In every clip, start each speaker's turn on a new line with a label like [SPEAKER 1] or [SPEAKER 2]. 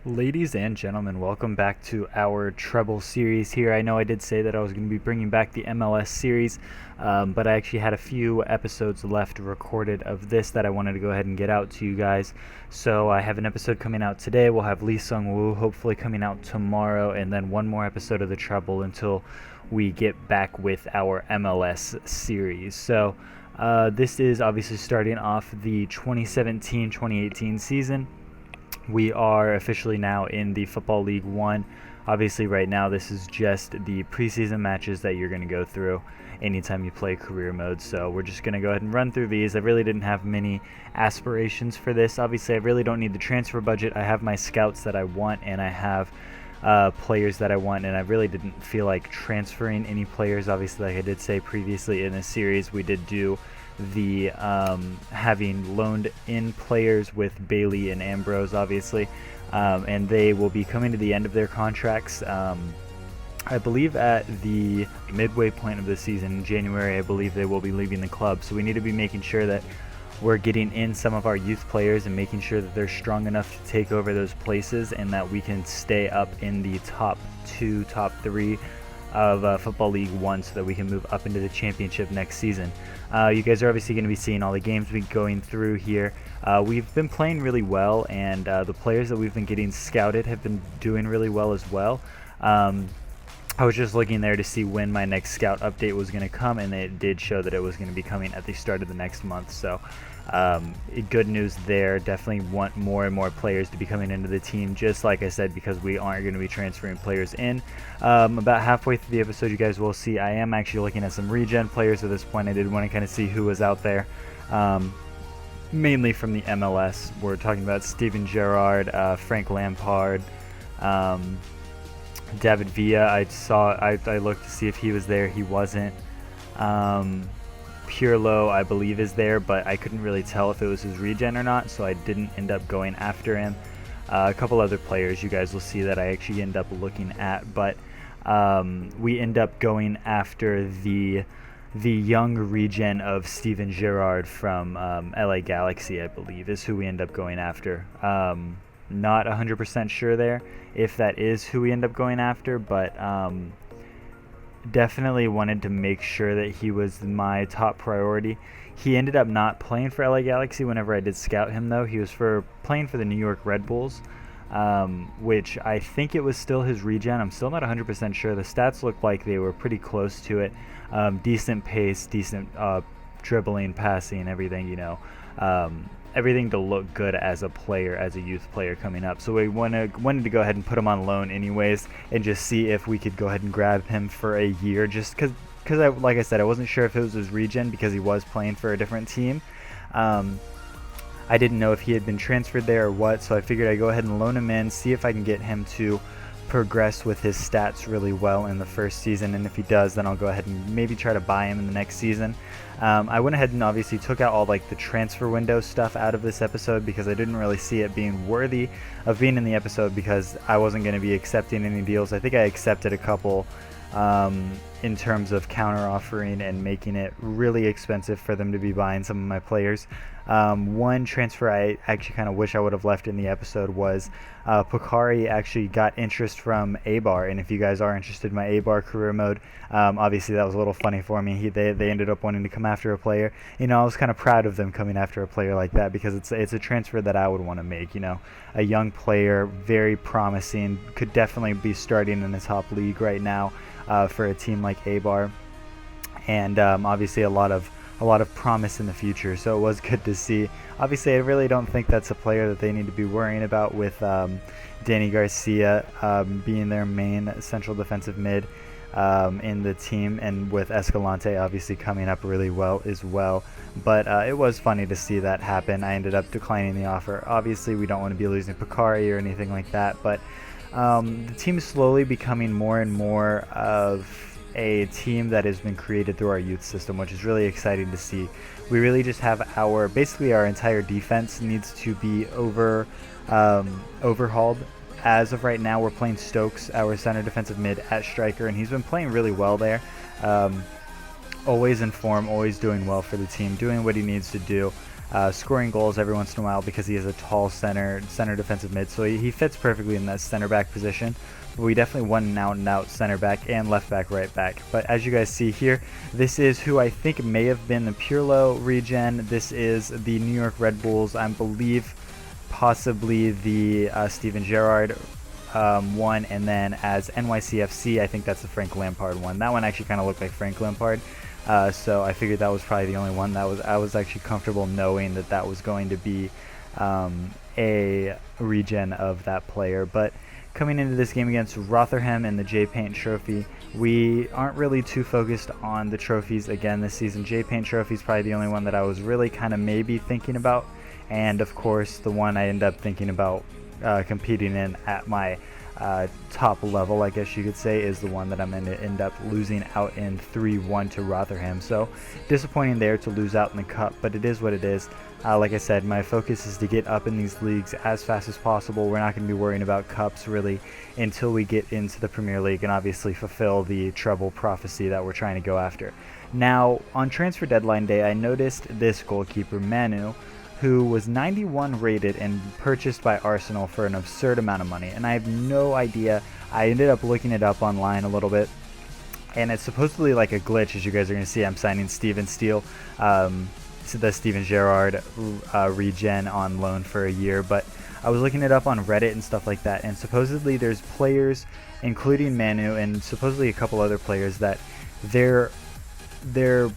[SPEAKER 1] Ladies and gentlemen, welcome back to our Treble series here. I know I did say that I was going to be bringing back the MLS series, but I actually had a few episodes left recorded of this that I wanted to go ahead and get out to you guys. So I have an episode coming out today. We'll have Lee Sung-woo hopefully coming out tomorrow, and then one more episode of the Treble until we get back with our MLS series. So this is obviously starting off the 2017-2018 season. We are officially now in the Football League 1. Obviously, right now, this is just the preseason matches that you're going to go through anytime you play career mode. So we're just going to go ahead and run through these. I really didn't have many aspirations for this. Obviously, I really don't need the transfer budget. I have my scouts that I want, and I have players that I want, and I really didn't feel like transferring any players. Obviously, like I did say previously in this series, we did do the having loaned in players with Bailey and Ambrose, obviously, and they will be coming to the end of their contracts. I believe at the midway point of the season in January, I believe they will be leaving the club. So we need to be making sure that we're getting in some of our youth players and making sure that they're strong enough to take over those places and that we can stay up in the top 2, top 3 of Football League 1 so that we can move up into the championship next season. You guys are obviously going to be seeing all the games we're going through here. We've been playing really well, and the players that we've been getting scouted have been doing really well as well. I was just looking there to see when my next scout update was going to come, and it did show that it was going to be coming at the start of the next month. So good news there. Definitely want more and more players to be coming into the team, just like I said, because we aren't going to be transferring players in. About halfway through the episode, you guys will see I am actually looking at some regen players at this point. I did want to kind of see who was out there, mainly from the MLS. We're talking about Steven Gerrard, Frank Lampard, David Villa. I looked to see if he was there. He wasn't. Pirlo, I believe, is there, but I couldn't really tell if it was his regen or not, so I didn't end up going after him. A couple other players you guys will see that I actually end up looking at, but we end up going after the young regen of Steven Gerrard from LA Galaxy, I believe, is who we end up going after. Not 100% sure there if that is who we end up going after, but definitely wanted to make sure that he was my top priority. He ended up not playing for LA Galaxy whenever I did scout him, though. He was playing for the New York Red Bulls, which I think it was still his regen. I'm still not 100% sure. The stats looked like they were pretty close to it. Decent pace, decent dribbling, passing, everything, everything to look good as a player, as a youth player coming up. So we wanted to go ahead and put him on loan anyways and just see if we could go ahead and grab him for a year, just because like I said, I wasn't sure if it was his regen because he was playing for a different team. I didn't know if he had been transferred there or what, so I figured I'd go ahead and loan him in, see if I can get him to progress with his stats really well in the first season, and if he does, then I'll go ahead and maybe try to buy him in the next season. I went ahead and obviously took out all like the transfer window stuff out of this episode because I didn't really see it being worthy of being in the episode because I wasn't going to be accepting any deals. I think I accepted a couple in terms of counter offering and making it really expensive for them to be buying some of my players. One transfer I actually kind of wish I would have left in the episode was Pukari actually got interest from A-Bar, and if you guys are interested in my A-Bar career mode, obviously that was a little funny for me. They ended up wanting to come after a player. I was kind of proud of them coming after a player like that because it's a transfer that I would want to make. A young player, very promising, could definitely be starting in the top league right now for a team like A-Bar, and obviously a lot of promise in the future, so it was good to see. Obviously, I really don't think that's a player that they need to be worrying about with Danny Garcia being their main central defensive mid in the team, and with Escalante obviously coming up really well as well. But it was funny to see that happen. I ended up declining the offer. Obviously, we don't want to be losing Pukari or anything like that, but the team is slowly becoming more and more of a team that has been created through our youth system, which is really exciting to see. We really just have basically our entire defense needs to be overhauled. As of right now, we're playing Stokes, our center defensive mid, at striker, and he's been playing really well there. Always in form, always doing well for the team, doing what he needs to do. scoring goals every once in a while because he is a tall center defensive mid, so he fits perfectly in that center back position. But we definitely want an out-and-out center back and left back, right back. But as you guys see here, this is who I think may have been the Pirlo regen. This is the New York Red Bulls, I believe, possibly the Steven Gerrard one, and then as NYCFC, I think that's the Frank Lampard one. That one actually kind of looked like Frank Lampard, so I figured that was probably the only one that I was actually comfortable knowing that was going to be a regen of that player. But coming into this game against Rotherham in the J-Paint Trophy, we aren't really too focused on the trophies again this season. J-Paint Trophy is probably the only one that I was really kind of maybe thinking about, and of course the one I end up thinking about competing in at my top level, I guess you could say, is the one that I'm going to end up losing out in 3-1 to Rotherham. So disappointing there to lose out in the cup, but it is what it is. Like I said, my focus is to get up in these leagues as fast as possible. We're not going to be worrying about cups really until we get into the Premier League and obviously fulfill the treble prophecy that we're trying to go after. Now, on transfer deadline day, I noticed this goalkeeper, Manu, who was 91 rated and purchased by Arsenal for an absurd amount of money. And I have no idea. I ended up looking it up online a little bit, and it's supposedly like a glitch. As you guys are going to see, I'm signing Steven Steele, the Steven Gerrard regen on loan for a year. But I was looking it up on Reddit and stuff like that, and supposedly there's players, including Manu and supposedly a couple other players, that their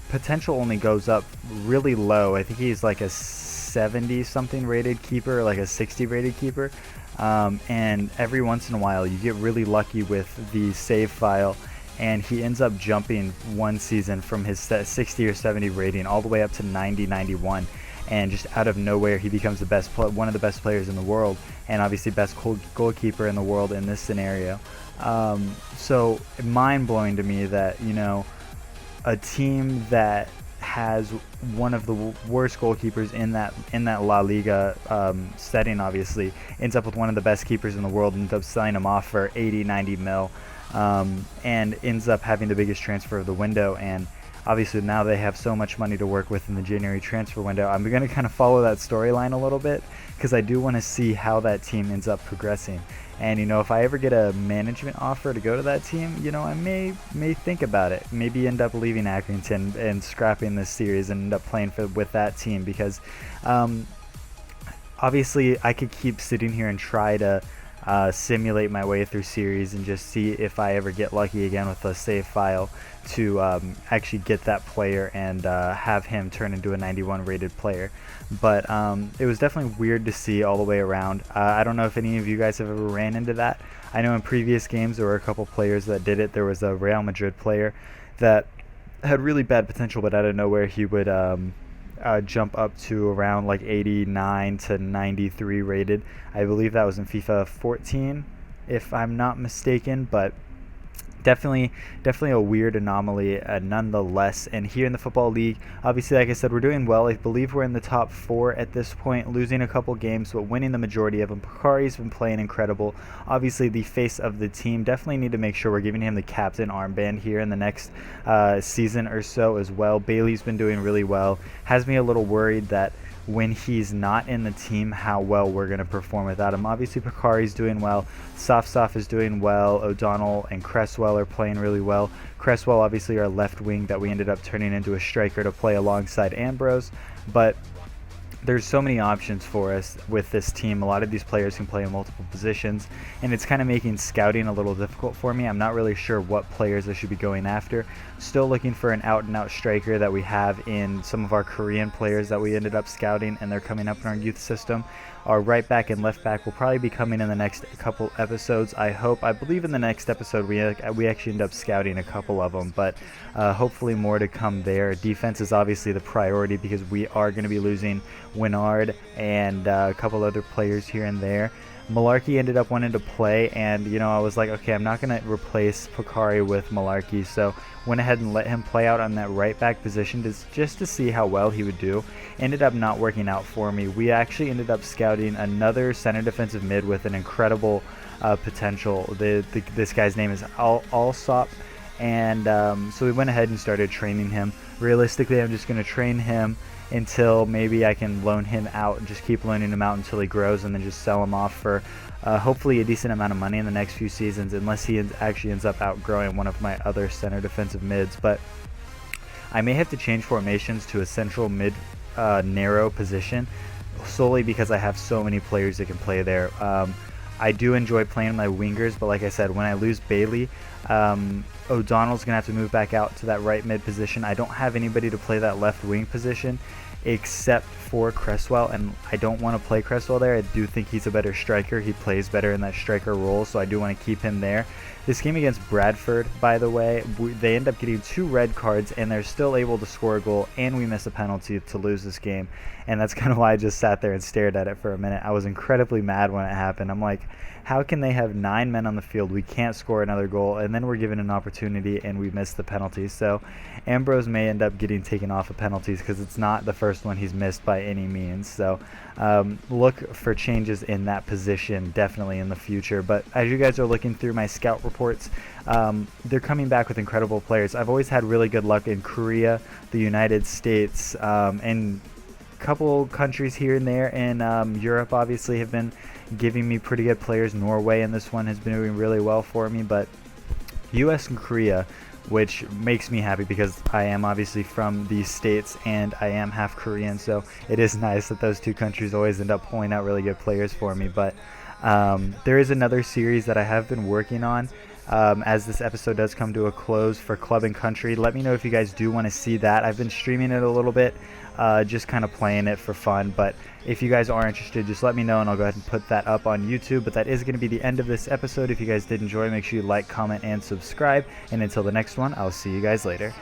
[SPEAKER 1] potential only goes up really low. I think he's like a 70 something rated keeper, like a 60 rated keeper, and every once in a while you get really lucky with the save file, and he ends up jumping one season from his 60 or 70 rating all the way up to 90, 91, and just out of nowhere he becomes one of the best players in the world, and obviously best goalkeeper in the world in this scenario. So mind-blowing to me that, you know, a team that has one of the worst goalkeepers in that La Liga setting obviously ends up with one of the best keepers in the world, ends up selling him off for 80-90 mil, and ends up having the biggest transfer of the window. And obviously now they have so much money to work with in the January transfer window. I'm going to kind of follow that storyline a little bit because I do want to see how that team ends up progressing. And, you know, if I ever get a management offer to go to that team, you know, I may think about it. Maybe end up leaving Accrington and scrapping this series and end up playing with that team, because obviously I could keep sitting here and try to simulate my way through series and just see if I ever get lucky again with a save file to actually get that player and have him turn into a 91 rated player. But it was definitely weird to see all the way around. I don't know if any of you guys have ever ran into that. I know in previous games there were a couple players that did it. There was a Real Madrid player that had really bad potential, but out of nowhere he would jump up to around like 89 to 93 rated. I believe that was in FIFA 14, if I'm not mistaken, but definitely a weird anomaly nonetheless. And here in the Football League, obviously, like I said, we're doing well. I believe we're in the top 4 at this point, losing a couple games but winning the majority of them. Pakari's been playing incredible. Obviously the face of the team. Definitely need to make sure we're giving him the captain armband here in the next season or so as well. Bailey's been doing really well. Has me a little worried that when he's not in the team, how well we're going to perform without him. Obviously Pakari's doing well, Soft is doing well, O'Donnell and Cresswell are playing really well. Cresswell obviously our left wing that we ended up turning into a striker to play alongside Ambrose, but there's so many options for us with this team. A lot of these players can play in multiple positions, and it's kind of making scouting a little difficult for me. I'm not really sure what players I should be going after. Still looking for an out-and-out striker that we have in some of our Korean players that we ended up scouting, and they're coming up in our youth system. Our right back and left back will probably be coming in the next couple episodes, I hope. I believe in the next episode we actually end up scouting a couple of them, but hopefully more to come there. Defense is obviously the priority because we are going to be losing Winard and a couple other players here and there. Malarkey ended up wanting to play, and you know, I was like, okay, I'm not going to replace Pakari with Malarkey, so went ahead and let him play out on that right back position just to see how well he would do. Ended up not working out for me. We actually ended up scouting another center defensive mid with an incredible potential. This guy's name is Alsop, and so we went ahead and started training him. Realistically, I'm just going to train him until maybe I can loan him out and just keep loaning him out until he grows, and then just sell him off for hopefully a decent amount of money in the next few seasons, unless he actually ends up outgrowing one of my other center defensive mids. But I may have to change formations to a central mid narrow position, solely because I have so many players that can play there. I do enjoy playing my wingers, but like I said, when I lose Bailey, O'Donnell's going to have to move back out to that right mid position. I don't have anybody to play that left wing position except for Cresswell, and I don't want to play Cresswell there. I do think he's a better striker. He plays better in that striker role, so I do want to keep him there. This game against Bradford, by the way, they end up getting 2 red cards, and they're still able to score a goal, and we miss a penalty to lose this game. And that's kind of why I just sat there and stared at it for a minute. I was incredibly mad when it happened. I'm like, how can they have 9 men on the field? We can't score another goal, and then we're given an opportunity, and we miss the penalty. So Ambrose may end up getting taken off of penalties, because it's not the first one he's missed by any means. So look for changes in that position definitely in the future. But as you guys are looking through my scout reports, they're coming back with incredible players. I've always had really good luck in Korea, the United States, and couple countries here and there, and Europe obviously have been giving me pretty good players. Norway in this one has been doing really well for me, but US and Korea, which makes me happy because I am obviously from these states and I am half Korean, so it is nice that those 2 countries always end up pulling out really good players for me. But there is another series that I have been working on. As this episode does come to a close for Club and Country, let me know if you guys do want to see that. I've been streaming it a little bit, just kind of playing it for fun, but if you guys are interested, just let me know and I'll go ahead and put that up on YouTube. But that is going to be the end of this episode. If you guys did enjoy, make sure you like, comment, and subscribe, and until the next one, I'll see you guys later.